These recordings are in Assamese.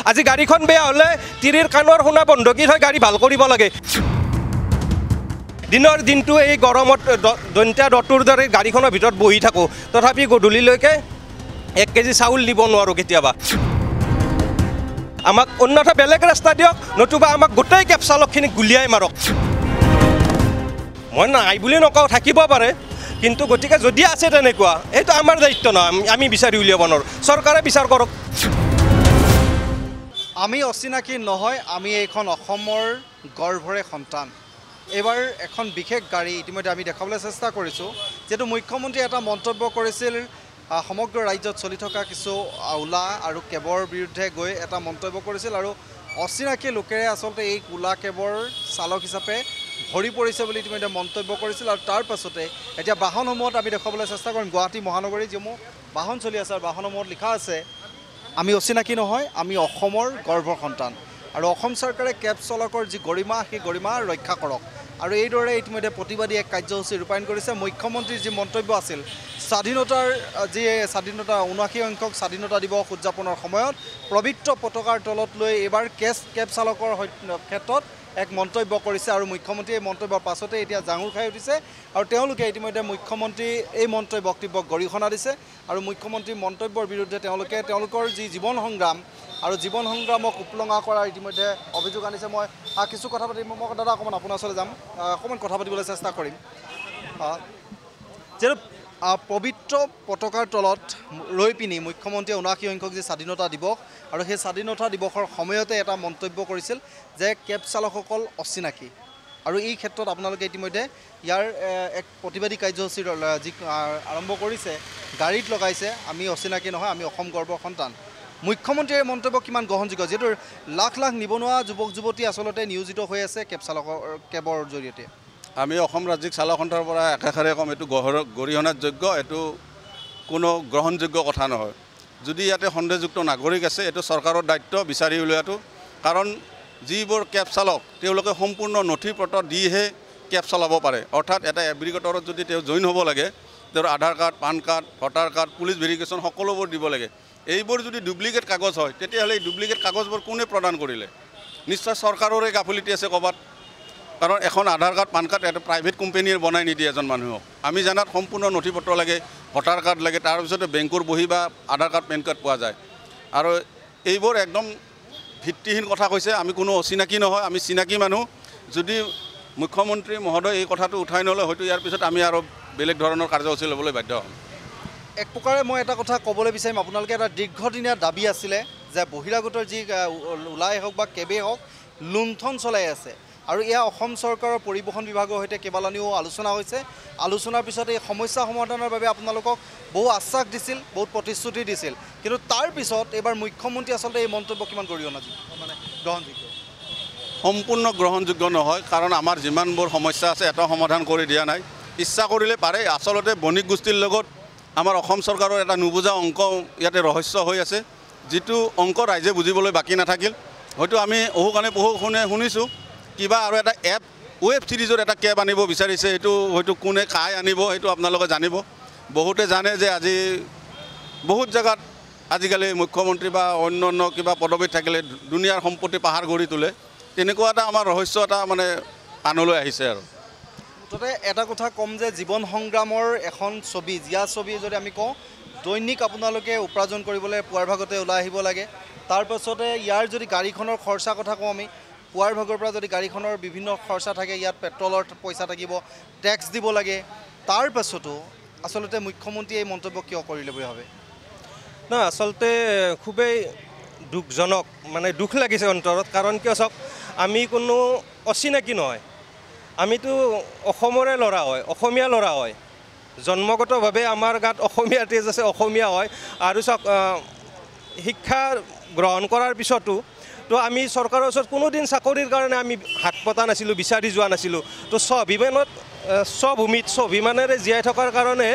আজি গাড়ীখন বেয়া হ'লে তিৰিৰ কাণৰ শুনা বন্ধকি থৈ গাড়ী ভাল কৰিব লাগে দিনৰ দিনটো এই গৰমত দন্তা দতুৰ দৰে গাড়ীখনৰ ভিতৰত বহি থাকোঁ তথাপি গধূলিলৈকে 1 কেজি চাউল দিব নোৱাৰোঁ কেতিয়াবা আমাক অন্যথা বেলেগ ৰাস্তা দিয়ক নতুবা আমাক গোটেই কেব চালকখিনিক গুলিয়াই মাৰক মই নাই বুলি নকওঁ থাকিব পাৰে কিন্তু গতিকে যদি আছে তেনেকুৱা এইটো আমাৰ দায়িত্ব নহয় আমি বিচাৰি উলিয়াব নোৱাৰোঁ চৰকাৰে বিচাৰ কৰক আমি অচিনাকি নহয় আমি এইখন অসমৰ গৰ্ভৰে সন্তান এবাৰ এখন বিশেষ গাড়ী ইতিমধ্যে আমি দেখাবলৈ চেষ্টা কৰিছোঁ যেটো মুখ্যমন্ত্ৰী এটা মন্তব্য কৰিছিল সমগ্ৰ ৰাজ্যত চলি থকা কিছু ওলা আৰু কেবৰ বিৰুদ্ধে গৈ এটা মন্তব্য কৰিছিল আৰু অচিনাকি লোকেৰে আচলতে এই কোলা কেবৰ চালক হিচাপে ভৰি পৰিছে বুলি ইতিমধ্যে মন্তব্য কৰিছিল আৰু তাৰ পাছতে এতিয়া বাহনসমূহত আমি দেখাবলৈ চেষ্টা কৰিম গুৱাহাটী মহানগৰী যিসমূহ বাহন চলি আছে আৰু বাহনসমূহত লিখা আছে আমি অচিনাকি নহয় আমি অসমৰ গৰ্ভৰ সন্তান আৰু অসম চৰকাৰে কেব চালকৰ যি গৰিমা সেই গৰিমা ৰক্ষা কৰক আৰু এইদৰে ইতিমধ্যে প্ৰতিবাদী এক কাৰ্যসূচী ৰূপায়ণ কৰিছে মুখ্যমন্ত্ৰীৰ যি মন্তব্য আছিল স্বাধীনতাৰ যি স্বাধীনতা ৭৯ সংখ্যক স্বাধীনতা দিৱস উদযাপনৰ সময়ত পবিত্ৰ পতাকাৰ তলত লৈ এবাৰ কেব চালকৰ ক্ষেত্ৰত এক মন্তব্য কৰিছে আৰু মুখ্যমন্ত্ৰীয়ে এই মন্তব্যৰ পাছতে এতিয়া জাঙুৰ খাই উঠিছে আৰু তেওঁলোকে ইতিমধ্যে মুখ্যমন্ত্ৰী এই বক্তব্যক গৰিহণা দিছে আৰু মুখ্যমন্ত্ৰীৰ মন্তব্যৰ বিৰুদ্ধে তেওঁলোকৰ যি জীৱন সংগ্ৰাম আৰু জীৱন সংগ্ৰামক উপলঙা কৰাৰ ইতিমধ্যে অভিযোগ আনিছে মই কিছু কথা পাতিম মই দাদা অকণমান আপোনাৰ ওচৰলৈ যাম অকণমান কথা পাতিবলৈ চেষ্টা কৰিম যে পবিত্ৰ পতাকাৰ তলত ৰৈ পিনি মুখ্যমন্ত্ৰীয়ে ৭৯ সংখ্যক যি স্বাধীনতা দিৱস আৰু সেই স্বাধীনতা দিৱসৰ সময়তে এটা মন্তব্য কৰিছিল যে কেব চালকসকল অচিনাকি আৰু এই ক্ষেত্ৰত আপোনালোকে ইতিমধ্যে ইয়াৰ এক প্ৰতিবাদী কাৰ্যসূচী যি আৰম্ভ কৰিছে গাড়ীত লগাইছে আমি অচিনাকি নহয় আমি অসম গৰ্ভৰ সন্তান মুখ্যমন্ত্ৰীৰ মন্তব্য কিমান গ্ৰহণযোগ্য যিহেতু লাখ লাখ নিবনুৱা যুৱক যুৱতী আচলতে নিয়োজিত হৈ আছে কেবৰ জৰিয়তে আমি অসম ৰাজ্যিক চালক সন্থাৰ পৰা একাষাৰে কম এইটো গৰিহণাৰ যোগ্য এইটো কোনো গ্ৰহণযোগ্য কথা নহয় যদি ইয়াতে সন্দেহযুক্ত নাগৰিক আছে এইটো চৰকাৰৰ দায়িত্ব বিচাৰি উলিওৱাটো কাৰণ যিবোৰ কেব চালক তেওঁলোকে সম্পূৰ্ণ নথি পত্ৰ দিহে কেব চলাব পাৰে অৰ্থাৎ এটা এগ্ৰিগেটৰত যদি তেওঁ জইন হ'ব লাগে তেওঁৰ Aadhaar card PAN card voter card police verification সকলোবোৰ দিব লাগে এইবোৰ যদি ডুপ্লিকেট কাগজ হয় তেতিয়াহ'লে এই ডুপ্লিকেট কাগজবোৰ কোনে প্ৰদান কৰিলে নিশ্চয় চৰকাৰৰে গাফিলতি আছে ক'ৰবাত কাৰণ এখন আধাৰ কাৰ্ড পান কাৰ্ড এটা প্ৰাইভেট কোম্পানীয়ে বনাই নিদিয়ে এজন মানুহক আমি জানাত সম্পূৰ্ণ নথি পত্ৰ লাগে ভোটাৰ কাৰ্ড লাগে তাৰপিছতে বেংকৰ বহি বা আধাৰ কাৰ্ড পেন কাৰ্ড পোৱা যায় আৰু এইবোৰ একদম ভিত্তিহীন কথা কৈছে আমি কোনো অচিনাকি নহয় আমি চিনাকি মানুহ যদি মুখ্যমন্ত্ৰী মহোদয় এই কথাটো উঠাই নলয় হয়তো ইয়াৰ পিছত আমি আৰু বেলেগ ধৰণৰ কাৰ্যসূচী ল'বলৈ বাধ্য হ'ম এক প্ৰকাৰে মই এটা কথা ক'বলৈ বিচাৰিম আপোনালোকে এটা দীৰ্ঘদিনীয়া দাবী আছিলে যে বহিৰাগতৰ যি ওলাই হওক বা কেবেই হওক লুণ্ঠন চলাই আছে আৰু এয়া অসম চৰকাৰৰ পৰিবহণ বিভাগৰ সৈতে কেইবালানিও আলোচনা হৈছে আলোচনাৰ পিছত এই সমস্যা সমাধানৰ বাবে আপোনালোকক বহু আশ্বাস দিছিল বহুত প্ৰতিশ্ৰুতি দিছিল কিন্তু তাৰ পিছত এবাৰ মুখ্যমন্ত্ৰী আচলতে এই মন্তব্য কিমান গৰিহণা মানে গ্ৰহণযোগ্য সম্পূৰ্ণ গ্ৰহণযোগ্য নহয় কাৰণ আমাৰ যিমানবোৰ সমস্যা আছে এটা সমাধান কৰি দিয়া নাই ইচ্ছা কৰিলে পাৰে আচলতে বণিক গোষ্ঠীৰ লগত আমাৰ অসম চৰকাৰৰ এটা নুবুজা অংক ইয়াতে ৰহস্য হৈ আছে যিটো অংক ৰাইজে বুজিবলৈ বাকী নাথাকিল হয়তো আমি অহুকাণে পহুখনে শুনিছোঁ কিবা আৰু এটা এপ ৱেব ছিৰিজৰ এটা কেব আনিব বিচাৰিছে এইটো হয়তো কোনে কাই আনিব সেইটো আপোনালোকে জানিব বহুতে জানে যে আজি বহুত জেগাত আজিকালি মুখ্যমন্ত্ৰী বা অন্য কিবা পদবীত থাকিলে দুনিয়াৰ সম্পত্তি পাহাৰ গঢ়ি তোলে তেনেকুৱা এটা আমাৰ ৰহস্য এটা মানে কাণলৈ আহিছে আৰু মুঠতে এটা কথা ক'ম যে জীৱন সংগ্ৰামৰ এখন ছবি জীয়া ছবি যদি আমি কওঁ দৈনিক আপোনালোকে উপাৰ্জন কৰিবলৈ পুৱাৰ ভাগতে ওলাই আহিব লাগে তাৰ পাছতে ইয়াৰ যদি গাড়ীখনৰ খৰচা কথা কওঁ আমি পুৱাৰ ভাগৰ পৰা যদি গাড়ীখনৰ বিভিন্ন খৰচা থাকে ইয়াত পেট্ৰলৰ পইচা থাকিব টেক্স দিব লাগে তাৰ পাছতো আচলতে মুখ্যমন্ত্ৰীয়ে এই মন্তব্য কিয় কৰিলে বুলি ভাবে না আচলতে খুবেই দুখজনক মানে দুখ লাগিছে অন্তৰত কাৰণ কিয় চাওক আমি কোনো অচিনাকি নহয় আমিতো অসমৰে ল'ৰা হয় অসমীয়া ল'ৰা হয় জন্মগতভাৱে আমাৰ গাত অসমীয়া তেজ আছে অসমীয়া হয় আৰু চাওক শিক্ষা গ্ৰহণ কৰাৰ পিছতো তো আমি চৰকাৰৰ ওচৰত কোনোদিন চাকৰিৰ কাৰণে আমি হাত পতা নাছিলোঁ বিচাৰি যোৱা নাছিলোঁ তো স্বাভিমানত স্বভূমিত স্বাভিমানেৰে জীয়াই থকাৰ কাৰণে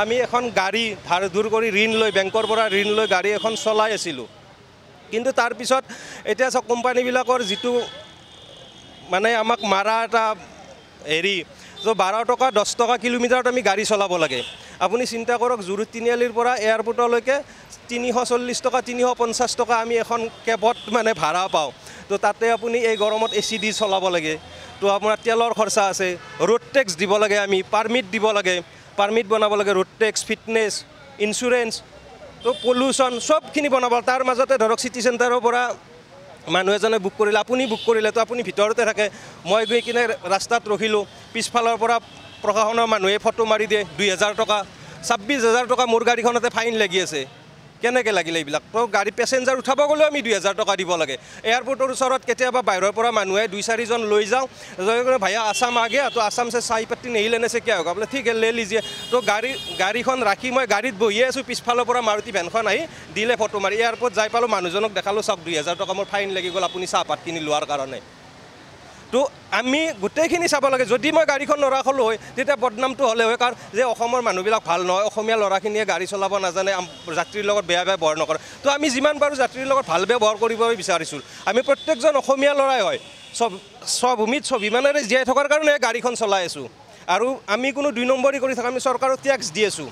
আমি এখন গাড়ী ধাৰ ধুৰ কৰি ঋণ লৈ বেংকৰ পৰা ঋণ লৈ গাড়ী এখন চলাই আছিলোঁ কিন্তু তাৰ পিছত এতিয়া চাওক কোম্পানীবিলাকৰ যিটো মানে আমাক মাৰা এটা হেৰি তো 12 টকা 10 টকা কিলোমিটাৰত আমি গাড়ী চলাব লাগে আপুনি চিন্তা কৰক জুৰুড তিনিআলিৰ পৰা এয়াৰপৰ্টলৈকে 340 টকা 350 টকা আমি এখন কেবত মানে ভাড়া পাওঁ। তো তাতে আপুনি এই গৰমত AC দি চলাব লাগে। তো আপোনাৰ তেলৰ খৰচা আছে, ৰোড টেক্স দিব লাগে, আমি পাৰ্মিট দিব লাগে, পাৰ্মিট বনাব লাগে, ৰোড টেক্স, ফিটনেছ, ইঞ্চুৰেঞ্চ, তো পলিউশ্যন চবখিনি বনাব। তাৰ মাজতে ধৰক চিটি চেণ্টাৰৰ পৰা মানুহ এজনে বুক কৰিলে, আপুনি বুক কৰিলে, তো আপুনি ভিতৰতে থাকে, মই গৈ কিনে ৰাস্তাত ৰখিলোঁ, পিছফালৰ পৰা প্ৰশাসনৰ মানুহে ফটো মাৰি দিয়ে 2000 টকা, 26,000 টকা মোৰ গাড়ীখনতে ফাইন লাগি আছে। কেনেকৈ লাগিলে এইবিলাক? তো গাড়ী পেচেঞ্জাৰ উঠাব গ'লেও আমি 2000 টকা দিব লাগে। এয়াৰপৰ্টৰ ওচৰত কেতিয়াবা বাহিৰৰ পৰা মানুহে 2-4জন লৈ যাওঁ, ভাইয়া আছাম আগে, তো আছাম সে চাই পাতি নেহি লেনে সে কিয় হোগা, বোলে ঠিক লে লিজিয়ে। তো গাড়ীখন ৰাখি মই গাড়ীত বহিয়ে আছোঁ, পিছফালৰ পৰা মাৰুতি ভেনখন আহি দিলে ফটো মাৰি। এয়াৰপৰ্ট যাই পালোঁ, মানুহজনক দেখালোঁ, চাওক 2000 টকা মোৰ ফাইন লাগি গ'ল আপুনি চাহপাত কিনি লোৱাৰ কাৰণে। তো আমি গোটেইখিনি চাব লাগে। যদি মই গাড়ীখন নৰাখলোঁ হয় তেতিয়া বদনামটো হ'লে হয়, কাৰণ যে অসমৰ মানুহবিলাক ভাল নহয়, অসমীয়া ল'ৰাখিনিয়ে গাড়ী চলাব নাজানে, যাত্ৰীৰ লগত বেয়া ব্যৱহাৰ নকৰে। তো আমি যিমান পাৰোঁ যাত্ৰীৰ লগত ভাল ব্যৱহাৰ কৰিব বিচাৰিছোঁ। আমি প্ৰত্যেকজন অসমীয়া ল'ৰাই হয়, স্বভূমিত স্বাভিমানেৰে জীয়াই থকাৰ কাৰণে গাড়ীখন চলাই আছোঁ। আৰু আমি কোনো 2 নম্বৰী কৰি থকা, আমি চৰকাৰক টেক্স দি আছোঁ।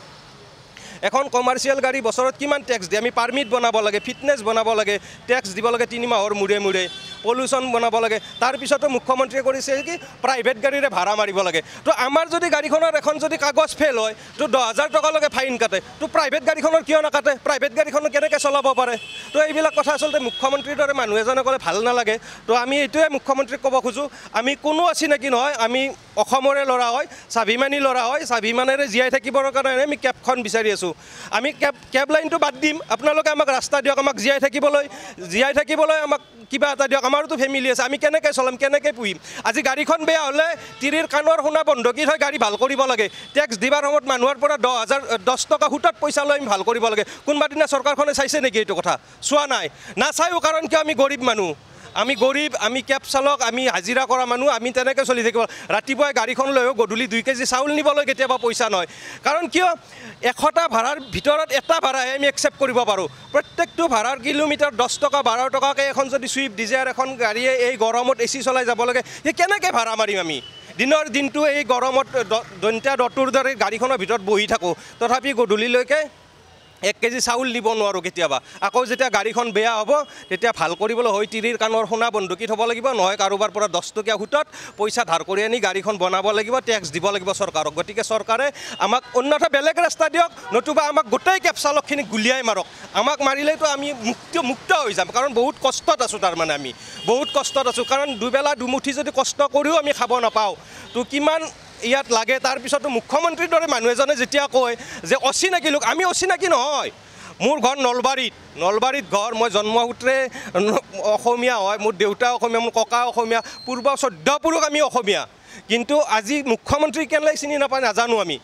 এখন কমাৰ্চিয়েল গাড়ী বছৰত কিমান টেক্স দিয়ে? আমি পাৰ্মিট বনাব লাগে, ফিটনেছ বনাব লাগে, টেক্স দিব লাগে 3 মাহৰ মূৰে মূৰে, পলিউশ্যন বনাব লাগে। তাৰপিছতো মুখ্যমন্ত্ৰীয়ে কৰিছে কি প্ৰাইভেট গাড়ীৰে ভাড়া মাৰিব লাগে। তো আমাৰ যদি গাড়ীখনৰ এখন যদি কাগজ ফেইল হয়, তো 10,000 টকালৈকে ফাইন কাটে। তো প্ৰাইভেট গাড়ীখনৰ কিয় নাকাটে? প্ৰাইভেট গাড়ীখনৰ কেনেকৈ চলাব পাৰে? তো এইবিলাক কথা আচলতে মুখ্যমন্ত্ৰীৰ দৰে মানুহ এজনে ক'লে ভাল নালাগে। তো আমি এইটোৱে মুখ্যমন্ত্ৰীক ক'ব খোজোঁ, আমি কোনো অচিনাকি নহয়, আমি অসমৰে ল'ৰা হয়, স্বাভিমানী ল'ৰা হয়, স্বাভিমানেৰে জীয়াই থাকিবৰ কাৰণে আমি কেবখন বিচাৰি আছোঁ। আমি কেব লাইনটো বাদ দিম, আপোনালোকে আমাক ৰাস্তা দিয়ক, আমাক জীয়াই থাকিবলৈ আমাক কিবা এটা দিয়ক। আমাৰতো ফেমিলি আছে, আমি কেনেকৈ চলাম, কেনেকৈ পুহিম? আজি গাড়ীখন বেয়া হ'লে তিৰিৰ কাণৰ শুনা বন্ধকি থৈ গাড়ী ভাল কৰিব লাগে। টেক্স দিবাৰ সময়ত মানুহৰ পৰা 10 টকা সুতত পইচা লৈ আমি ভাল কৰিব লাগে। কোনোবা দিনা চৰকাৰখনে চাইছে নেকি এইটো কথা? চোৱা নাই, নাচায়ো। কাৰণ কিয়? আমি গৰীব মানুহ, আমি গৰীব, আমি কেব চালক, আমি হাজিৰা কৰা মানুহ, আমি তেনেকৈ চলি থাকিব। ৰাতিপুৱাই গাড়ীখন লৈ গধূলি 2 কেজি চাউল নিবলৈ কেতিয়াবা পইচা নহয়। কাৰণ কিয়? 100টা ভাড়াৰ ভিতৰত এটা ভাড়াহে আমি একচেপ্ট কৰিব পাৰোঁ। প্ৰত্যেকটো ভাড়াৰ কিলোমিটাৰ 10 টকা 12 টকাকৈ এখন যদি চুইফ্ট ডিজায়াৰ এখন গাড়ীয়ে এই গৰমত AC চলাই যাব লাগে, সেই কেনেকৈ ভাড়া মাৰিম আমি? দিনটো এই গৰমত দন্তীয়া দটোৰ দৰে গাড়ীখনৰ ভিতৰত বহি থাকোঁ, তথাপি গধূলিলৈকে 1 কেজি চাউল নিব নোৱাৰোঁ কেতিয়াবা। আকৌ যেতিয়া গাড়ীখন বেয়া হ'ব তেতিয়া ভাল কৰিবলৈ হয় তিৰিৰ কাণৰ সোণা বন্ধকি থ'ব লাগিব, নহয় কাৰোবাৰ পৰা 10 টকীয়া সুতত পইচা ধাৰ কৰি আনি গাড়ীখন বনাব লাগিব, টেক্স দিব লাগিব চৰকাৰক। গতিকে চৰকাৰে আমাক অন্যথা বেলেগ ৰাস্তা দিয়ক, নতুবা আমাক গোটেই কেব চালকখিনিক গুলিয়াই মাৰক। আমাক মাৰিলেতো আমি মুক্ত হৈ যাম, কাৰণ বহুত কষ্টত আছোঁ। তাৰমানে আমি বহুত কষ্টত আছোঁ, কাৰণ দুবেলা দুমুঠি যদি কষ্ট কৰিও আমি খাব নাপাওঁ, তো কিমান ইয়াত লাগে। তাৰপিছতো মুখ্যমন্ত্ৰীৰ দৰে মানুহ এজনে যেতিয়া কয় যে অচিনাকি লোক, আমি অচিনাকি নহয়। মোৰ ঘৰ নলবাৰীত ঘৰ, মই জন্মসূত্ৰে অসমীয়া হয়, মোৰ দেউতা অসমীয়া, মোৰ ককা অসমীয়া, পূৰ্ব 14 পুৰুষ আমি অসমীয়া। কিন্তু আজি মুখ্যমন্ত্ৰী কেনেকৈ চিনি নাপায় নাজানো আমি।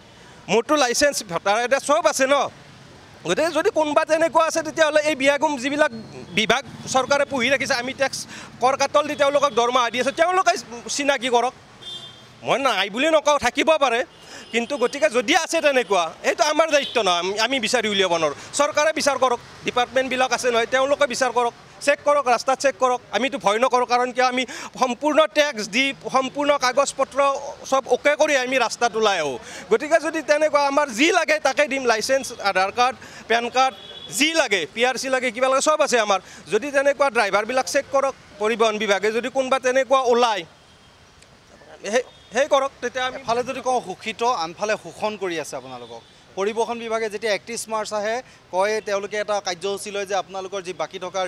মোৰতো লাইচেঞ্চ ভোটাৰ আই ডি চব আছে ন। গতিকে যদি কোনোবা তেনেকুৱা আছে তেতিয়াহ'লে এই বিয়াগুম যিবিলাক বিভাগ চৰকাৰে পুহি ৰাখিছে, আমি টেক্স কৰ কাটল দি তেওঁলোকক দৰমহা দি আছে, তেওঁলোকে চিনাকি কৰক। মই নাই বুলি নকওঁ, থাকিব পাৰে, কিন্তু গতিকে যদি আছে তেনেকুৱা, এইটো আমাৰ দায়িত্ব নহয়, আমি বিচাৰি উলিয়াব নোৱাৰোঁ। চৰকাৰে বিচাৰ কৰক, ডিপাৰ্টমেণ্টবিলাক আছে নহয়, তেওঁলোকে বিচাৰ কৰক, চেক কৰক, ৰাস্তাত চেক কৰক। আমিতো ভয় নকৰোঁ, কাৰণ কিয় আমি সম্পূৰ্ণ টেক্স দি সম্পূৰ্ণ কাগজ পত্ৰ চব অ'কে কৰি আমি ৰাস্তাত ওলাই আহোঁ। গতিকে যদি তেনেকুৱা আমাৰ যি লাগে তাকে দিম, লাইচেঞ্চ, আধাৰ কাৰ্ড, পেন কাৰ্ড, যি লাগে, PRC লাগে, কিবা লাগে, চব আছে আমাৰ। যদি তেনেকুৱা ড্ৰাইভাৰবিলাক চেক কৰক, পৰিবহণ বিভাগে যদি কোনোবা তেনেকুৱা ওলায় সেই কৰক। তেতিয়া আমি এফালে যদি কওঁ শোষিত, আনফালে শোষণ কৰি আছে আপোনালোকক। পৰিবহণ বিভাগে যেতিয়া 31 মাৰ্চ আহে, কয় তেওঁলোকে এটা কাৰ্যসূচী লয় যে আপোনালোকৰ যি বাকী থকা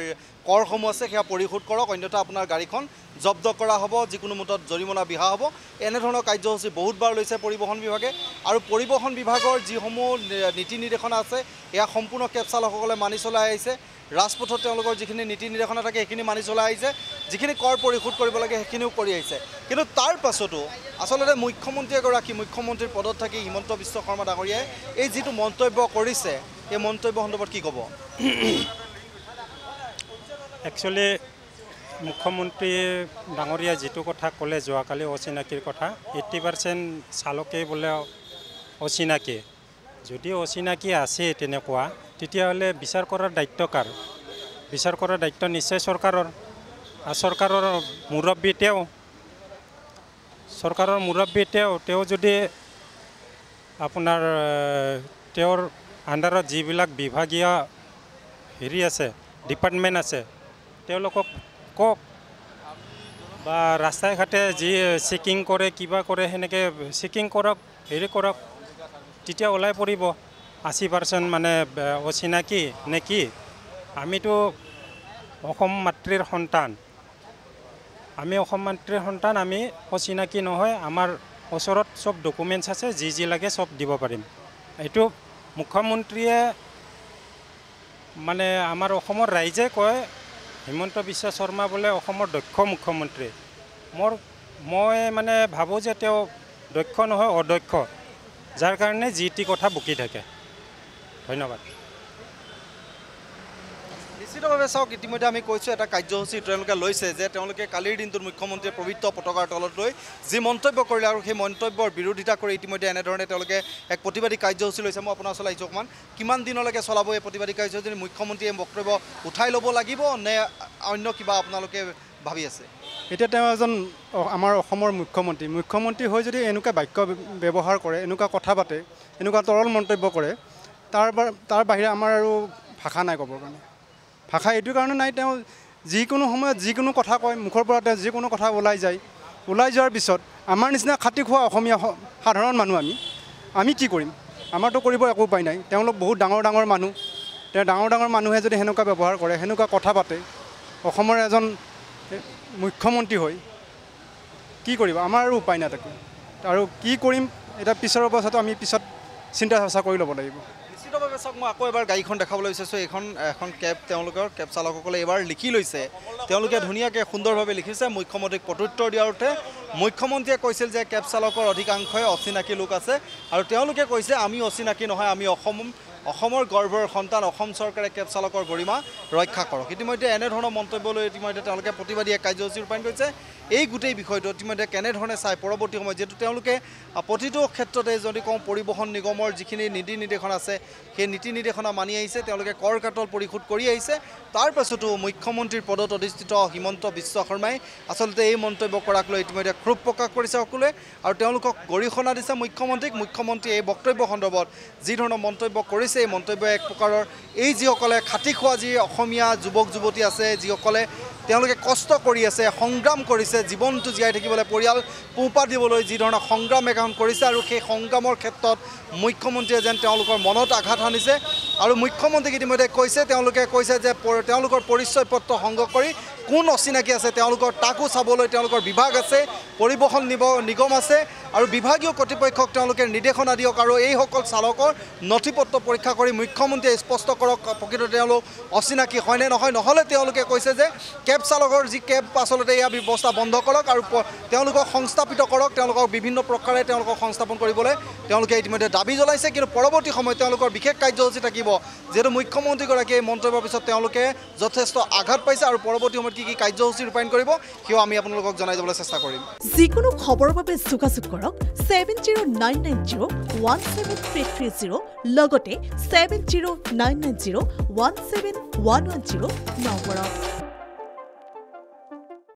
কৰসমূহ আছে সেয়া পৰিশোধ কৰক, অন্যথা আপোনাৰ গাড়ীখন জব্দ কৰা হ'ব, যিকোনো মুহূৰ্তত জৰিমনা বিহা হ'ব। এনেধৰণৰ কাৰ্যসূচী বহুতবাৰ লৈছে পৰিবহণ বিভাগে। আৰু পৰিবহণ বিভাগৰ যিসমূহ নীতি নিৰ্দেশনা আছে এয়া সম্পূৰ্ণ কেব চালকসকলে মানি চলাই আহিছে। ৰাজপথত তেওঁলোকৰ যিখিনি নীতি নিৰ্দেশনা থাকে সেইখিনি মানি চলাই আহিছে, যিখিনি কৰ পৰিশোধ কৰিব লাগে সেইখিনিও কৰি আহিছে। কিন্তু তাৰ পাছতো আচলতে মুখ্যমন্ত্ৰীৰ পদত থাকি হিমন্ত বিশ্ব শৰ্মা ডাঙৰীয়াই এই যিটো মন্তব্য কৰিছে, এই মন্তব্য সন্দৰ্ভত কি ক'ব? একচুৱেলি মুখ্যমন্ত্ৰী ডাঙৰীয়াই যিটো কথা ক'লে যোৱাকালি অচিনাকিৰ কথা, 80% চালকেই বোলে অচিনাকি। যদি অচিনাকি আছে তেনেকুৱা, তেতিয়াহ'লে বিচাৰ কৰাৰ দায়িত্ব কাৰ? বিচাৰ কৰাৰ দায়িত্ব নিশ্চয় চৰকাৰৰ। আৰু চৰকাৰৰ মুৰব্বী তেওঁ যদি আপোনাৰ তেওঁৰ আণ্ডাৰত যিবিলাক বিভাগীয় হেৰি আছে ডিপাৰ্টমেণ্ট আছে তেওঁলোকক কওক বা ৰাস্তাই ঘাটে যি চেকিং কৰে কিবা কৰে সেনেকৈ চেকিং কৰক হেৰি কৰক তেতিয়া ওলাই পৰিব 80% মানে অচিনাকি নে কি আমিতো অসম মাতৃৰ সন্তান আমি অসম মাতৃৰ সন্তান আমি অচিনাকি নহয় আমাৰ ওচৰত সব ডকুমেণ্টছ আছে যি লাগে সব দিব পাৰিম এইটো মুখ্যমন্ত্ৰীয়ে মানে আমাৰ অসমৰ ৰাইজে কয় হিমন্ত বিশ্ব শৰ্মা বোলে অসমৰ দক্ষ মুখ্যমন্ত্ৰী মই মানে ভাবোঁ যে তেওঁ দক্ষ নহয় অদক্ষ যাৰ কাৰণে যি টি কথা বকি থাকে ধন্যবাদ নিশ্চিতভাৱে চাওক ইতিমধ্যে আমি কৈছোঁ এটা কাৰ্যসূচী তেওঁলোকে লৈছে যে তেওঁলোকে কালিৰ দিনটোত মুখ্যমন্ত্ৰীয়ে পবিত্ৰ পতাকাৰ তলত লৈ যি মন্তব্য কৰিলে আৰু সেই মন্তব্যৰ বিৰোধিতা কৰি ইতিমধ্যে এনেধৰণে তেওঁলোকে এক প্ৰতিবাদী কাৰ্যসূচী লৈছে মই আপোনাৰ ওচৰলৈ আহিছোঁ অকণমান কিমান দিনলৈকে চলাব এই প্ৰতিবাদী কাৰ্যসূচী মুখ্যমন্ত্ৰীয়ে বক্তব্য উঠাই ল'ব লাগিব নে অন্য কিবা আপোনালোকে ভাবি আছে এতিয়া তেওঁ এজন আমাৰ অসমৰ মুখ্যমন্ত্ৰী হৈ যদি এনেকুৱা বাক্য ব্যৱহাৰ কৰে এনেকুৱা কথা পাতে এনেকুৱা তৰল মন্তব্য কৰে তাৰ বাহিৰে আমাৰ আৰু ভাষা নাই ক'বৰ কাৰণে ভাষা এইটো কাৰণে নাই তেওঁ যিকোনো সময়ত যিকোনো কথা কয় মুখৰ পৰা তেওঁ যিকোনো কথা ওলাই যোৱাৰ পিছত আমাৰ নিচিনা খাটি খোৱা অসমীয়া সাধাৰণ মানুহ আমি কি কৰিম আমাৰতো কৰিব একো উপায় নাই তেওঁলোক বহুত ডাঙৰ মানুহ তেওঁ ডাঙৰ মানুহে যদি সেনেকুৱা ব্যৱহাৰ কৰে সেনেকুৱা কথা পাতে অসমৰ এজন মুখ্যমন্ত্ৰী হৈ কি কৰিব আমাৰ আৰু উপায় নাই তাকে আৰু কি কৰিম এটা পিছৰ অৱস্থাটো আমি পিছত চিন্তা চৰ্চা কৰি ল'ব লাগিব নিশ্চিতভাৱে চাওক মই আকৌ এবাৰ গাড়ীখন দেখাবলৈ বিচাৰিছোঁ এখন কেব তেওঁলোকৰ কেব চালকসকলে এইবাৰ লিখি লৈছে তেওঁলোকে ধুনীয়াকৈ সুন্দৰভাৱে লিখিছে মুখ্যমন্ত্ৰীক প্ৰত্যুত্তৰ দিয়াৰ অৰ্থে মুখ্যমন্ত্ৰীয়ে কৈছিল যে কেব চালকৰ অধিকাংশই অচিনাকি লোক আছে আৰু তেওঁলোকে কৈছে আমি অচিনাকি নহয় আমি অসমৰ গৰ্ভৰ সন্তান অসম চৰকাৰে কেব চালকৰ গৰিমা ৰক্ষা কৰক ইতিমধ্যে এনেধৰণৰ মন্তব্য লৈ ইতিমধ্যে তেওঁলোকে প্ৰতিবাদী এক কাৰ্যসূচী ৰূপায়ণ কৰিছে এই গোটেই বিষয়টো ইতিমধ্যে কেনেধৰণে চাই পৰৱৰ্তী সময়ত যিহেতু তেওঁলোকে প্ৰতিটো ক্ষেত্ৰতে যদি কওঁ পৰিবহণ নিগমৰ যিখিনি নীতি নিৰ্দেশনা আছে সেই নীতি নিৰ্দেশনা মানি আহিছে তেওঁলোকে কৰ কাটল পৰিশোধ কৰি আহিছে তাৰ পাছতো মুখ্যমন্ত্ৰীৰ পদত অধিষ্ঠিত হিমন্ত বিশ্ব শৰ্মাই আচলতে এই মন্তব্য কৰাক লৈ ইতিমধ্যে ক্ষোভ প্ৰকাশ কৰিছে সকলোৱে আৰু তেওঁলোকক গৰিহণা দিছে মুখ্যমন্ত্ৰীয়ে এই বক্তব্য সন্দৰ্ভত যি ধৰণৰ মন্তব্য কৰিছে এই মন্তব্য এক প্ৰকাৰৰ এই যিসকলে খাটি খোৱা যি অসমীয়া যুৱক যুৱতী আছে যিসকলে তেওঁলোকে কষ্ট কৰি আছে সংগ্ৰাম কৰিছে জীৱনটো জীয়াই থাকিবলৈ পৰিয়াল পোহপাল দিবলৈ যি ধৰণৰ সংগ্ৰাম এখন কৰিছে আৰু সেই সংগ্ৰামৰ ক্ষেত্ৰত মুখ্যমন্ত্ৰীয়ে যেন তেওঁলোকৰ মনত আঘাত সানিছে আৰু মুখ্যমন্ত্ৰীক ইতিমধ্যে তেওঁলোকে কৈছে যে তেওঁলোকৰ পৰিচয় পত্ৰ সংগ্ৰহ কৰি কোন অচিনাকি আছে তেওঁলোকৰ তাকো চাবলৈ তেওঁলোকৰ বিভাগ আছে পৰিবহণ নিগম আছে আৰু বিভাগীয় কৰ্তৃপক্ষক তেওঁলোকে নিৰ্দেশনা দিয়ক আৰু এইসকল চালকৰ নথি পত্ৰ পৰীক্ষা কৰি মুখ্যমন্ত্ৰীয়ে স্পষ্ট কৰক প্ৰকৃততে তেওঁলোক অচিনাকি হয়নে নহয় নহ'লে তেওঁলোকে কৈছে যে কেব চালকৰ যি কেব আচলতে এয়া ব্যৱস্থা বন্ধ কৰক আৰু তেওঁলোকক সংস্থাপিত কৰক তেওঁলোকক বিভিন্ন প্ৰকাৰে তেওঁলোকক সংস্থাপন কৰিবলৈ তেওঁলোকে ইতিমধ্যে দাবী জনাইছে কিন্তু পৰৱৰ্তী সময়ত তেওঁলোকৰ বিশেষ কাৰ্যসূচী থাকিব যিহেতু মুখ্যমন্ত্ৰীগৰাকীয়ে এই মন্তব্যৰ পিছত তেওঁলোকে যথেষ্ট আঘাত পাইছে আৰু পৰৱৰ্তী সময়ত কি কাৰ্যসূচী ৰূপায়ণ কৰিব সেয়া আমি আপোনালোকক জনাই যাবলৈ চেষ্টা কৰিম যিকোনো খবৰৰ বাবে যোগাযোগ কৰক 7099017330 লগতে 7099017110 নম্বৰত